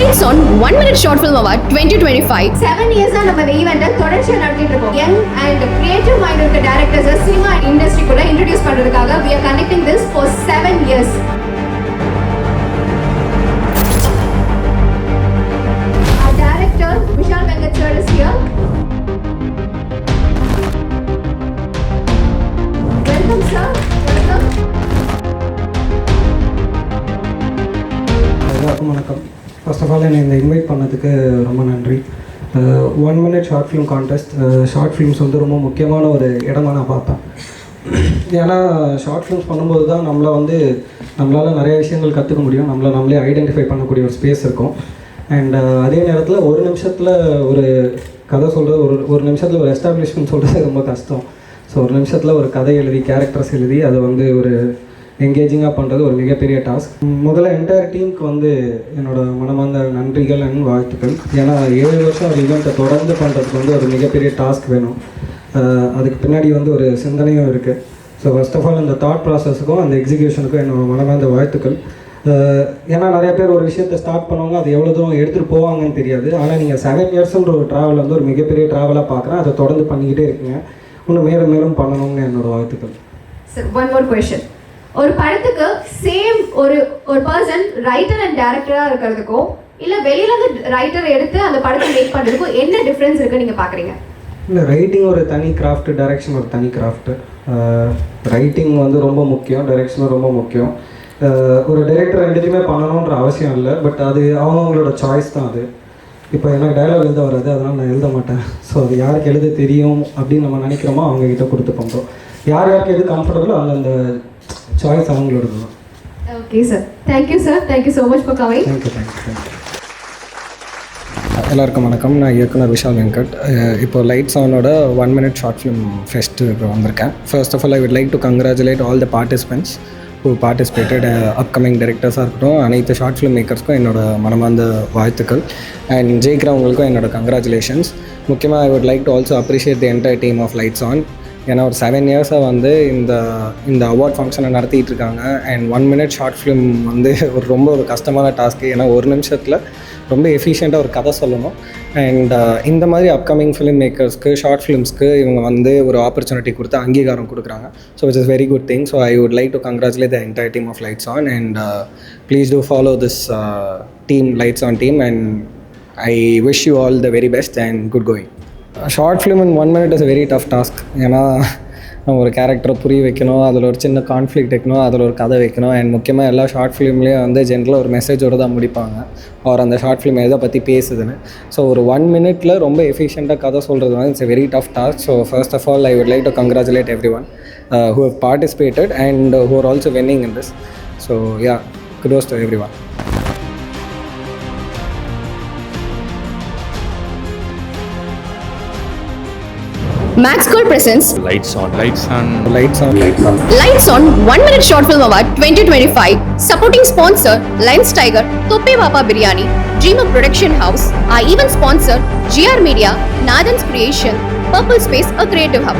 Lights on 1 Minute Short Film Award 2025. 7 years நம்ம இந்த ஈவென்ட்டை தொடர்ச்சியாக நடத்திட்டு இருக்கோம். யங் அண்ட் கிரியேட்டிவ் மைண்ட் இருக்க டேரக்டர்ஸை சினிமா இண்டஸ்ட்ரிக்குள்ள இன்ட்ரடியூஸ் பண்றதுக்காக we are conducting this for 7 years. Our director Vishal Venkat sir is here. Welcome sir. Welcome. எல்லாருக்கும் வணக்கம். First of all என்னை இந்த இன்வைட் பண்ணதுக்கு ரொம்ப நன்றி. 1 minute short film contest, short films வந்து ரொம்ப முக்கியமான ஒரு இடமா நான் பார்ப்பேன். ஏன்னா ஷார்ட் ஃபிலிம்ஸ் பண்ணும்போது தான் நம்மளால் நிறைய விஷயங்கள் கற்றுக்க முடியும், நம்மளே ஐடென்டிஃபை பண்ணக்கூடிய ஒரு ஸ்பேஸ் இருக்கும். அண்ட் அதே நேரத்தில் ஒரு நிமிஷத்தில் ஒரு கதை சொல்கிறது, ஒரு நிமிஷத்தில் ஒரு எஸ்டாப்ளிஷ்மெண்ட் சொல்கிறது ரொம்ப கஷ்டம். ஸோ ஒரு நிமிஷத்தில் ஒரு கதை எழுதி கேரக்டர்ஸ் எழுதி அதை வந்து ஒரு என்கேஜிங்காக பண்ணுறது ஒரு மிகப்பெரிய டாஸ்க். முதல்ல என்டையர் டீமுக்கு வந்து என்னோடய மனமார்ந்த நன்றிகள் அண்ட் வாழ்த்துக்கள். ஏன்னா 7 வருஷம் ஒரு ஈவெண்ட்டை தொடர்ந்து பண்ணுறதுக்கு வந்து ஒரு மிகப்பெரிய டாஸ்க் வேணும். அதுக்கு பின்னாடி வந்து ஒரு சிந்தனையும் இருக்குது. ஸோ ஃபர்ஸ்ட் ஆஃப் ஆல் இந்த தாட் ப்ராசஸுக்கும் அந்த எக்ஸிக்யூஷனுக்கும் என்னோட மனமார்ந்த வாழ்த்துக்கள். ஏன்னா நிறைய பேர் ஒரு விஷயத்தை ஸ்டார்ட் பண்ணுவாங்க, அது எவ்வளோ தூரம் எடுத்துகிட்டு போவாங்கன்னு தெரியாது. ஆனால் நீங்கள் 7 இயர்ஸ்ன்ற ஒரு ட்ராவல் வந்து ஒரு மிகப்பெரிய ட்ராவலாக பார்க்குறேன். அதை தொடர்ந்து பண்ணிக்கிட்டே இருக்கீங்க, இன்னும் மேலும் மேலும் பண்ணணும்னு என்னோடய வாழ்த்துக்கள். One more question. ஒரு படத்துக்கு சேம் ஒரு பர்சன் ரைட்டர் அண்ட் டைரக்டரா இருக்கிறதுக்கும் இல்ல வெளியில இருந்து ரைட்டர் எடுத்து அந்த படத்தை மேக் பண்றதுக்கும் என்ன டிஃபரன்ஸ் இருக்கு நீங்க பாக்குறீங்க? இல்லை, ரைட்டிங் ஒரு தனி கிராஃப்ட், டைரக்ஷன் ஒரு தனி கிராஃப்ட். ரைட்டிங் வந்து ரொம்ப முக்கியம், டைரக்ஷனும் ரொம்ப முக்கியம். ஒரு டைரக்டர் ரெண்டுத்தையுமே பண்ணணுன்ற அவசியம் இல்லை, பட் அது அவங்களோட சாய்ஸ் தான். அது இப்போ எனக்கு டயலாக் எழுத வராது, அதனால் நான் எழுத மாட்டேன். ஸோ அது யாருக்கு எழுத தெரியும் அப்படின்னு நம்ம நினைக்கிறோமோ அவங்கக்கிட்ட கொடுத்து பண்ணுறோம். யாருக்கு எது கம்ஃபர்டபுளோ அந்த சாய்ஸ் அவங்களோட தான். Okay sir, thank you sir, thank you so much for coming. Thank you. எல்லாருக்கும் வணக்கம். நான் இயக்குனர் விஷால் வெங்கட். இப்போ லைட்ஸ் ஆனோட 1 minute ஷார்ட் ஃபிலிம் ஃபெஸ்ட்டுக்கு வந்திருக்கேன். First of all I would like to congratulate all the participants who participated. Upcoming டைரக்டர்ஸாக இருக்கட்டும், அனைத்து ஷார்ட் ஃபிலிம் மேக்கர்ஸ்க்கும் என்னோட மனமார்ந்த வாழ்த்துக்கள். அண்ட் ஜெயிக்கிறவங்களுக்கும் என்னோட கங்க்ராச்சுலேஷன்ஸ். முக்கியமாக I would like to also appreciate the entire team of Lights On. ஏன்னா ஒரு 7 இயர்ஸாக வந்து இந்த அவார்ட் ஃபங்க்ஷனை நடத்திட்டு இருக்காங்க. அண்ட் 1 minute ஷார்ட் ஃபிலிம் வந்து ரொம்ப ஒரு கஷ்டமான டாஸ்க்கு. ஏன்னா ஒரு நிமிஷத்தில் ரொம்ப எஃபிஷியண்ட்டாக ஒரு கதை சொல்லணும். அண்ட் இந்த மாதிரி அப்கமிங் ஃபிலிம் மேக்கர்ஸ்க்கு, ஷார்ட் ஃபிலிம்ஸ்க்கு இவங்க வந்து ஒரு ஆப்பர்ச்சுனிட்டி கொடுத்து அங்கீகாரம் கொடுக்குறாங்க. So it's is very good thing. So I would like to congratulate the entire team of Lights On. And please do follow this team, Lights On team. And I wish you all the very best and good going. Short film in 1 minute is very tough task. ஏன்னா நம்ம ஒரு கேரக்டரை புரிய வைக்கணும், அதில் ஒரு சின்ன conflict வைக்கணும், அதில் ஒரு கதை வைக்கணும். அண்ட் முக்கியமாக எல்லா ஷார்ட் ஃபிலிம்லேயும் வந்து ஜென்ரலாக ஒரு மெசேஜோடு தான் முடிப்பாங்க, அவர் அந்த ஷார்ட் ஃபிலிம் எதை பற்றி பேசுதுன்னு. ஸோ ஒரு 1 minute ரொம்ப எஃபிஷியண்ட்டாக கதை சொல்கிறது வந்து it's a very tough task. So first of all I would like to congratulate everyone who have participated and who are also winning in this. So yeah, kudos to everyone. Maxcore presents Lights on. Lights on 1 Minute Short Film Award 2025. Supporting sponsor Lions Tiger, Toppe Papa Biryani, Dreamer Production House. Our event sponsor GR Media, Nathan's Creation, Purple Space, a creative hub.